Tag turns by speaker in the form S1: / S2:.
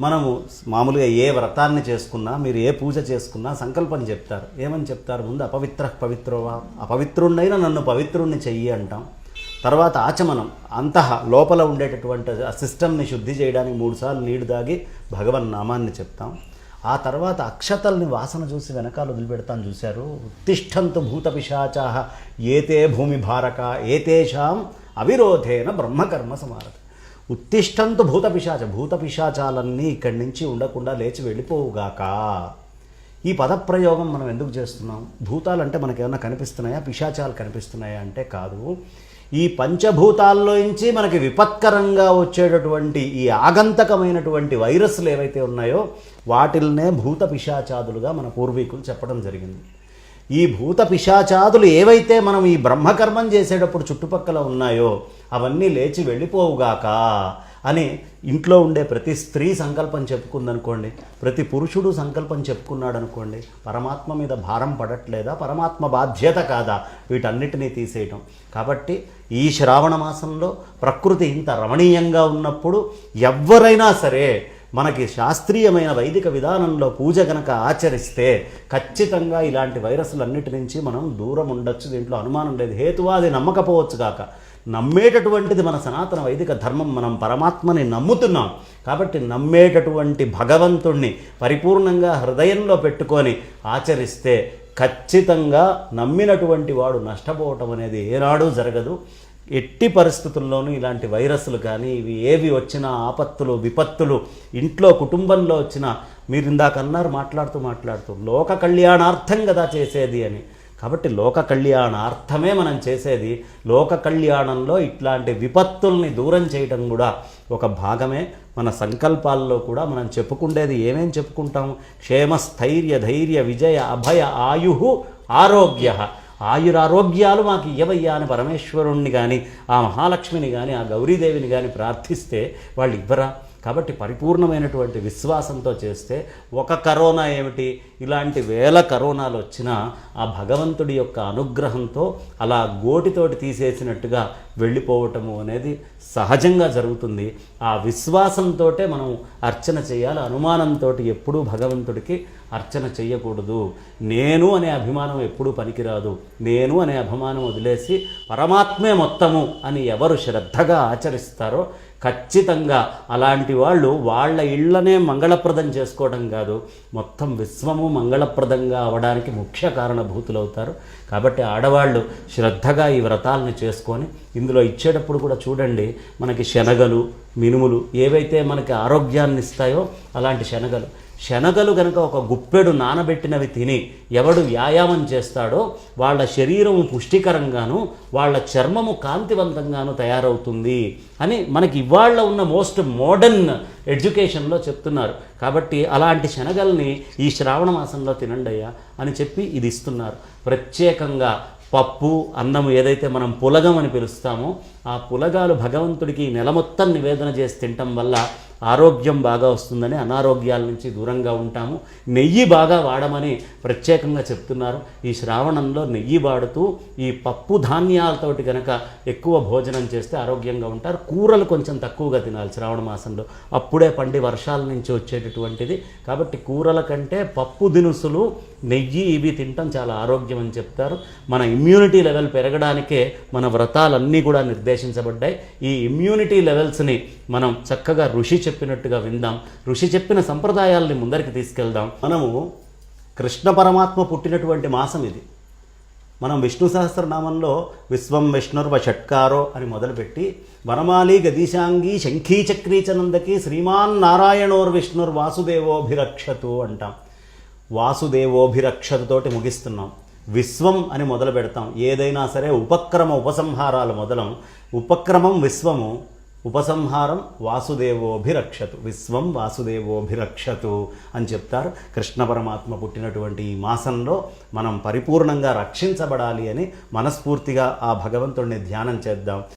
S1: మనము మామూలుగా ఏ వ్రతాన్ని చేసుకున్నా, మీరు ఏ పూజ చేసుకున్నా సంకల్పం చెప్తారు. ఏమని చెప్తారు? ముందు అపవిత్ర పవిత్రోవా, అపవిత్రుణ్ణైనా నన్ను పవిత్రుణ్ణి చెయ్యి అంటాం. తర్వాత ఆచమనం, అంతః లోపల ఉండేటటువంటి ఆ సిస్టమ్ని శుద్ధి చేయడానికి 3 సార్లు నీళ్లు తాగి భగవన్నామాన్ని చెప్తాం. ఆ తర్వాత అక్షతల్ని వాసన చూసి వెనకాల వదిలిపెడతాను. చూశారు? ఉత్తిష్టంతు భూత పిశాచాః ఏతే భూమి భారక ఏతేషాం అవిరోధేన బ్రహ్మకర్మ సమారత. ఉత్తిష్టంతు భూత పిశాచాలన్నీ ఇక్కడి నుంచి ఉండకుండా లేచి వెళ్ళిపోవుగాక. ఈ పదప్రయోగం మనం ఎందుకు చేస్తున్నాం? భూతాలంటే మనకేమన్నా కనిపిస్తున్నాయా, పిశాచాలు కనిపిస్తున్నాయా అంటే కాదు. ఈ పంచభూతాల్లోంచి మనకి విపత్కరంగా వచ్చేటటువంటి ఈ ఆగంతకమైనటువంటి వైరస్లు ఏవైతే ఉన్నాయో వాటిల్నే భూత పిశాచాదులుగా మన పూర్వీకులు చెప్పడం జరిగింది. ఈ భూత పిశాచాదులు ఏవైతే మనం ఈ బ్రహ్మకర్మం చేసేటప్పుడు చుట్టుపక్కల ఉన్నాయో అవన్నీ లేచి వెళ్ళిపోవుగాక అని ఇంట్లో ఉండే ప్రతి స్త్రీ సంకల్పం చెప్పుకుందనుకోండి, ప్రతి పురుషుడు సంకల్పం చెప్పుకున్నాడు అనుకోండి, పరమాత్మ మీద భారం పడట్లేదా? పరమాత్మ బాధ్యత కాదా వీటన్నిటినీ తీసేయటం? కాబట్టి ఈ శ్రావణ మాసంలో ప్రకృతి ఇంత రమణీయంగా ఉన్నప్పుడు ఎవరైనా సరే మనకి శాస్త్రీయమైన వైదిక విధానంలో పూజ కనుక ఆచరిస్తే ఖచ్చితంగా ఇలాంటి వైరస్లన్నిటి నుంచి మనం దూరం ఉండొచ్చు. దీంట్లో అనుమానం లేదు. హేతువాది నమ్మకపోవచ్చు కాక, నమ్మేటటువంటిది మన సనాతన వైదిక ధర్మం. మనం పరమాత్మని నమ్ముతున్నాం కాబట్టి నమ్మేటటువంటి భగవంతుణ్ణి పరిపూర్ణంగా హృదయంలో పెట్టుకొని ఆచరిస్తే ఖచ్చితంగా నమ్మినటువంటి వాడు నష్టపోవటం అనేది ఏనాడూ జరగదు. ఎట్టి పరిస్థితుల్లోనూ ఇలాంటి వైరస్లు కానీ ఇవి ఏవి వచ్చినా, ఆపత్తులు విపత్తులు ఇంట్లో కుటుంబంలో వచ్చినా, మీరు ఇందాక అన్నారు మాట్లాడుతూ లోక కళ్యాణార్థం కదా చేసేది అని. కాబట్టి లోక కళ్యాణార్థమే మనం చేసేది. లోక కళ్యాణంలో ఇట్లాంటి విపత్తుల్ని దూరం చేయడం కూడా ఒక భాగమే. మన సంకల్పాల్లో కూడా మనం చెప్పుకుండేది ఏమేం చెప్పుకుంటాం? క్షేమ స్థైర్య ధైర్య విజయ అభయ ఆయు ఆరోగ్య. ఆయురారోగ్యాలు మాకు ఇవ్వయ్యా అని పరమేశ్వరుణ్ణి కానీ, ఆ మహాలక్ష్మిని కానీ, ఆ గౌరీదేవిని కానీ ప్రార్థిస్తే వాళ్ళు ఇవ్వరా? కాబట్టి పరిపూర్ణమైనటువంటి విశ్వాసంతో చేస్తే ఒక కరోనా ఏమిటి, ఇలాంటి వేల కరోనాలు వచ్చినా ఆ భగవంతుడి యొక్క అనుగ్రహంతో అలా గోటితోటి తీసేసినట్టుగా వెళ్ళిపోవటము అనేది సహజంగా జరుగుతుంది. ఆ విశ్వాసంతో మనం అర్చన చేయాలి. అనుమానంతో ఎప్పుడూ భగవంతుడికి అర్చన చెయ్యకూడదు. నేను అనే అభిమానం ఎప్పుడూ పనికిరాదు. నేను అనే అభిమానం వదిలేసి పరమాత్మే మొత్తము అని ఎవరు శ్రద్ధగా ఆచరిస్తారో ఖచ్చితంగా అలాంటి వాళ్ళు వాళ్ళ ఇళ్లనే మంగళప్రదం చేసుకోవడం కాదు, మొత్తం విశ్వము మంగళప్రదంగా అవడానికి ముఖ్య కారణభూతులవుతారు. కాబట్టి ఆడవాళ్ళు శ్రద్ధగా ఈ వ్రతాలను చేసుకొని ఇందులో ఇచ్చేటప్పుడు కూడా చూడండి, మనకి శనగలు మినుములు ఏవైతే మనకి ఆరోగ్యాన్ని ఇస్తాయో అలాంటి శనగలు కనుక ఒక గుప్పెడు నానబెట్టినవి తిని ఎవడు వ్యాయామం చేస్తాడో వాళ్ళ శరీరము పుష్టికరంగాను వాళ్ళ చర్మము కాంతివంతంగాను తయారవుతుంది అని మనకి ఇవాళ ఉన్న మోస్ట్ మోడర్న్ ఎడ్యుకేషన్లో చెప్తున్నారు. కాబట్టి అలాంటి శనగల్ని ఈ శ్రావణ మాసంలో తినండయ్యా అని చెప్పి ఇది ఇస్తున్నారు. ప్రత్యేకంగా పప్పు అన్నము ఏదైతే మనం పులగం అని పిలుస్తామో ఆ పులగాలు భగవంతుడికి నెల మొత్తం నివేదన చేసి తినటం వల్ల ఆరోగ్యం బాగా వస్తుందని, అనారోగ్యాల నుంచి దూరంగా ఉంటాము. నెయ్యి బాగా వాడమని ప్రత్యేకంగా చెప్తున్నారు. ఈ శ్రావణంలో నెయ్యి వాడుతూ ఈ పప్పు ధాన్యాలతోటి కనుక ఎక్కువ భోజనం చేస్తే ఆరోగ్యంగా ఉంటారు. కూరలు కొంచెం తక్కువగా తినాలి శ్రావణ మాసంలో, అప్పుడే పండి వర్షాల నుంచి వచ్చేటటువంటిది. కాబట్టి కూరల కంటే పప్పు దినుసులు, నెయ్యి ఇవి తినటం చాలా ఆరోగ్యం అని చెప్తారు. మన ఇమ్యూనిటీ లెవెల్ పెరగడానికే మన వ్రతాలన్నీ కూడా నిర్దేశించబడ్డాయి. ఈ ఇమ్యూనిటీ లెవెల్స్ని మనం చక్కగా ఋషి చెప్పినట్టుగా విందాం. ఋషి చెప్పిన సంప్రదాయాల్ని ముందరికి తీసుకెళ్దాం. మనము కృష్ణ పరమాత్మ పుట్టినటువంటి మాసం ఇది. మనం విష్ణు సహస్రనామంలో విశ్వం విష్ణుర్వ షట్కారో అని మొదలుపెట్టి వనమాలి గదీశాంగి శంఖీ చక్రీచనందకి శ్రీమాన్ నారాయణోర్విష్ణుర్ వాసుదేవోభిరక్షతు అంటాం. వాసుదేవోభిరక్షతతోటి ముగిస్తున్నాం. విశ్వం అని మొదలు పెడతాం. ఏదైనా సరే ఉపక్రమ ఉపసంహారాలు మొదలం. ఉపక్రమం విశ్వము, ఉపసంహారం వాసుదేవోభిరక్షతు. విశ్వం వాసుదేవోభిరక్షతు అని చెప్తారు. కృష్ణ పరమాత్మ పుట్టినటువంటి ఈ మాసంలో మనం పరిపూర్ణంగా రక్షించబడాలి అని మనస్ఫూర్తిగా ఆ భగవంతుడిని ధ్యానం చేద్దాం.